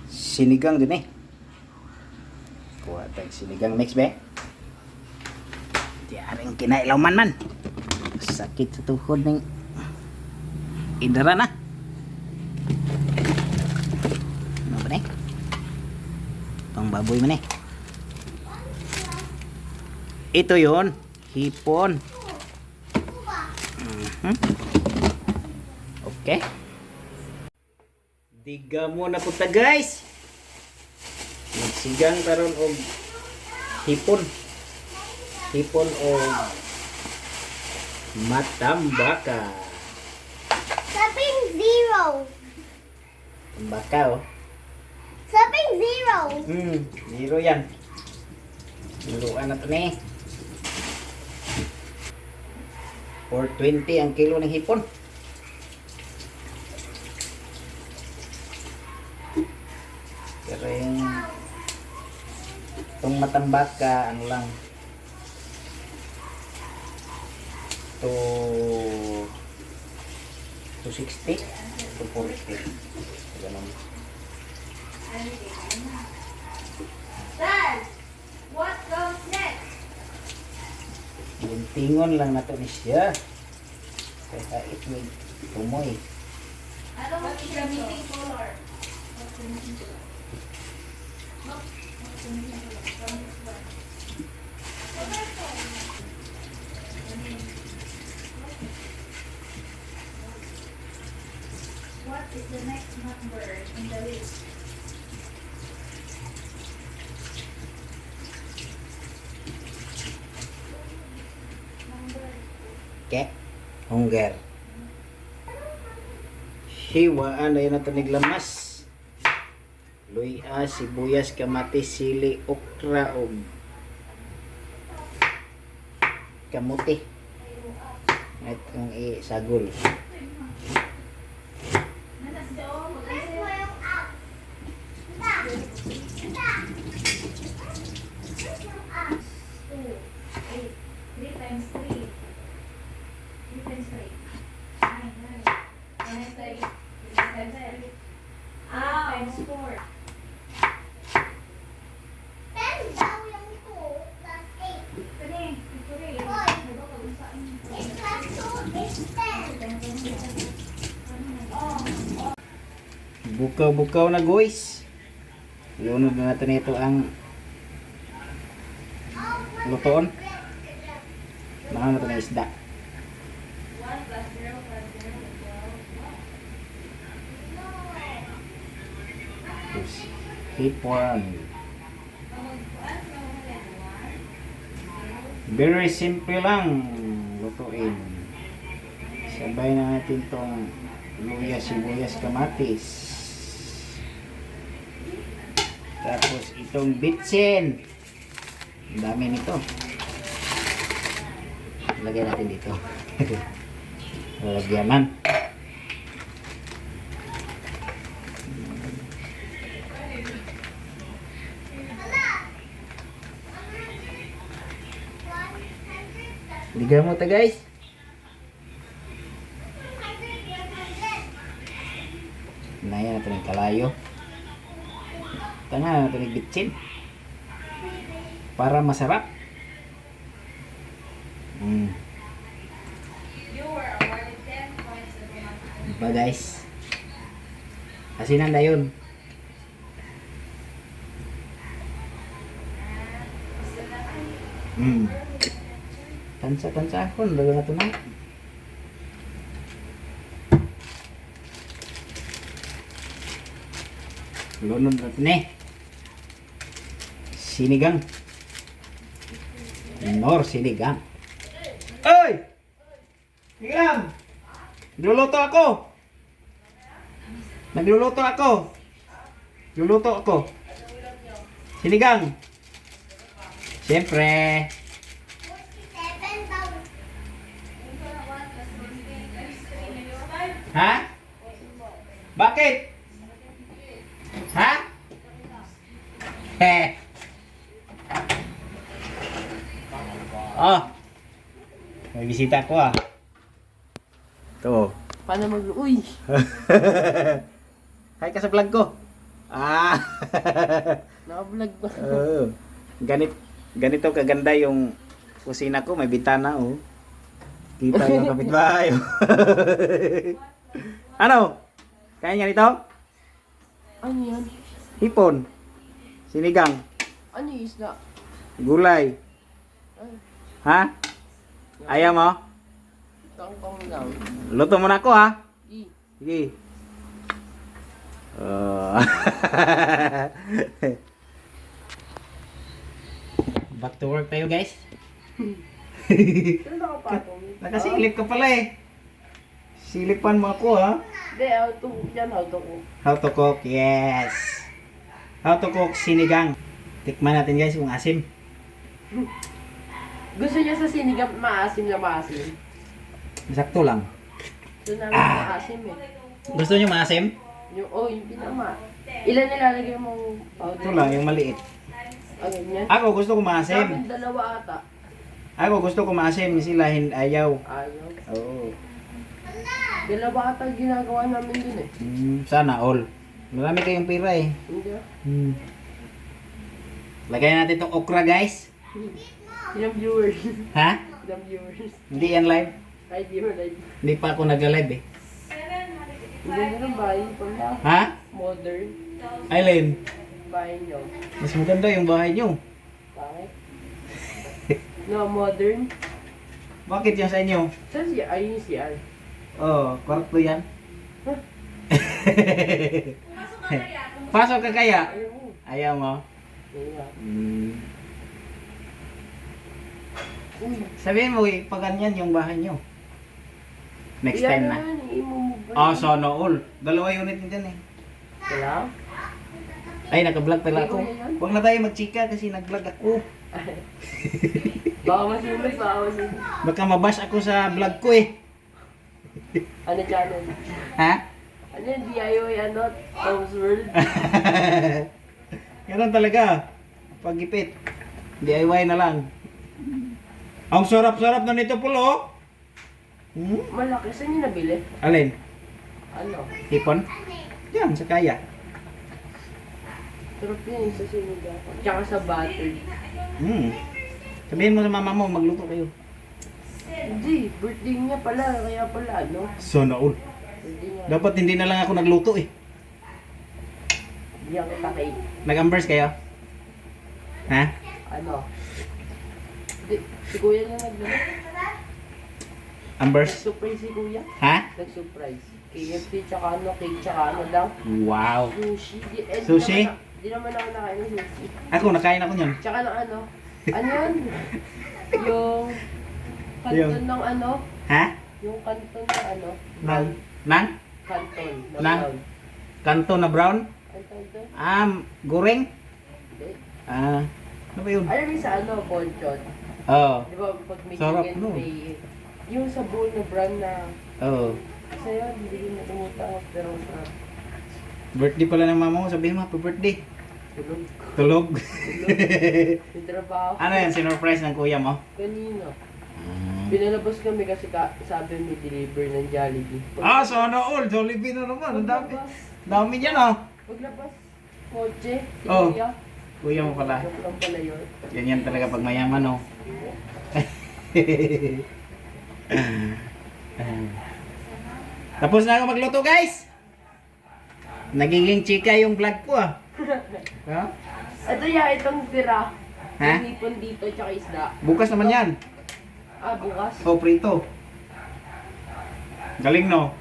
sinigang din eh. Kuha tayong sinigang mix be. Diyaring kinailaman man. Sakit sa tuhod ng idara na. Ano ba eh? Pang baboy man eh. Ito yon, hipon. Okay. Diga mo na punta guys. Magsigang karon og hipon. Hipon o matambaka. Sapping zero. Tambaka oh. Sapping zero. Zero yan. Luruan na ito na eh. 420 ang kilo ng hipon. Pero itong matambaka, ano lang, to 260 to 450. Ganun. Dad, what comes next? Guntingon lang na ito ni siya. Kaya ito tumoy. Ano mo siya meeting color? What is the next number in the list? Okay. Hunger. Hiwaan na yun natin naglamas. Luya, sibuyas, kamatis, sili, okra, o kamuti. Itong isagol. Bukaw-bukaw na guys. Lunod na natin ito ang lutoon. Baka natin na isda. Hipon. Very simple lang lutuin. Sabay na natin tong luya, sibuyas, kamatis. Tapos itong bitsin. Ang dami nito. Lagyan natin dito. Lalagyanan. Liga mo ta guys. Naya natin yung kalayo. Tanga natin yung bitsin. Para masarap. Diba guys? Asinan na yun. Tansa-tansa ako. Laga na ito na. Lunod natin eh. Sinigang. Sinigang. Oy! Sinigang! Nagluluto ako! Nagluluto ako! Nagluluto ako! Sinigang! Siyempre! Ha? Bakit? Ha? Heh. Oh. May bisita ko ah. Ito. Paano mag-uy? Hi ka sa vlog ko. Ah. Naka-vlog ba? Oh. Ganito kaganda yung kusina ko, may bintana oh. Kita yung kapitbahay. Oh. Ano? Kaya niya nito? Ano yan? Hipon. Sinigang. Ano yung isda? Gulay. Ay, Ha? Ayaw mo? tangkang lang. Luto mo na ako ha. Di. Sige. Oh. Back to work tayo guys. Sino nakapatong? Nakasilip ka pala eh. Silipan mo ako ha. Hindi, how to cook yan, how to cook. How to cook, yes. How to cook sinigang. Tikman natin guys kung asim. Gusto niya sa sinigang maasim na maasim. Sakto lang. Gusto namin maasim eh. Gusto nyo maasim? Yung pinama. Ilan nilalagay mong powder? Ito lang, yung maliit. Ah, ganyan. Ako gusto ko maasim. Sabi dalawa ata. Ako gusto ko maasim, sila ayaw. Ayaw. Oo. Dalawa ata ginagawa namin dun eh. Sana all. Marami kayong pira eh. Hindi ah. Lagyan natin itong okra guys. Ilang viewers. Ha? Ilang viewers. Hindi yan live. Ay, di mo like. Hindi pa ako nag-live eh. Ang ganda ng bahay pala. Ha? Modern. Aileen, Bahay nyo. mas maganda yung bahay nyo. Bakit? No, modern. Bakit yan sa inyo? Saan siya? Ayun yung CR. Oh, kwarto yan. Pasok ka kaya? Ayun mo. Ayaw mo? Ayun. Uy. Sabihin mo, pag ganyan yung bahay nyo. Next time na. Yan, i-move. Oh, sana all. Dalawa unit nyo dyan eh. Wala? Ay, naka-vlog pala ako. Ay, yan. Huwag na tayo mag-chika kasi nag-vlog ako. Baka masimot, baka masimot. Baka mabash ako sa vlog ko eh. Ano channel? Ha? Ano yung DIY ano? Tom's World? Ganun talaga. Pag-ipit. DIY na lang. Ang sarap-sarap na nito pulo. Malaki. Saan yung nabili? Alin? Ano? Hipon? Diyan, sa kaya. Sarap yun yung sa sinigawan. Tsaka sa butter. Sabihin mo sa mama mo, magluto kayo. Hindi, birthday niya pala. Kaya pala ano? Sana all. Birthday niya. Dapat hindi na lang ako nagluto eh. Diyan kita cake. Nag-ambers kayo? Ha? Ano? Di, si kuya na nagluto. Ambers? Nag-surprise si kuya. Ha? Nag-surprise. KFC tsaka ano, cake tsaka ano lang. Wow. Sushi. Sushi? Di naman ako nakain ng sushi. Ako, nakain ako niyan. Tsaka ng ano? Ano yun? Yung kanton ng ano? Ha? Yung kanton ng ano? Nang? Nang? Kanton. ng Nang? brown. Kanto na brown? Ano tawag doon? Goreng? Hindi. Ano ba yun? Alam mo yung sa ano? Bonchon. Oo. Di ba pag may Sarap, chicken, no? may... Yung sa bowl na brown na... Oo. Sa'yo, hindi ko natumutangot pero sarap. Birthday pala ng mama mo, sabihin mo, happy birthday. Tulog. Tulog. May trabaho. Ano yan, sinurprise ng kuya mo? Kanino? Pinalabas kami kasi sabi may deliver ng Jollibee. Sana all. Jollibee na naman. Ang dami. Paglabas, Dami dyan oh. paglabas, kotse, si Oh. kuya. Kuya mo pala. Joke lang pala yun. Ganyan talaga pag mayaman oh. Tapos na ako magluto guys. Nagiging chika yung vlog ko ah. Ha? Ito ya, itong tira. Ha? Yung hipon dito, tsaka isda. Bukas naman yan. Ah, bukas. O prito. Galing no.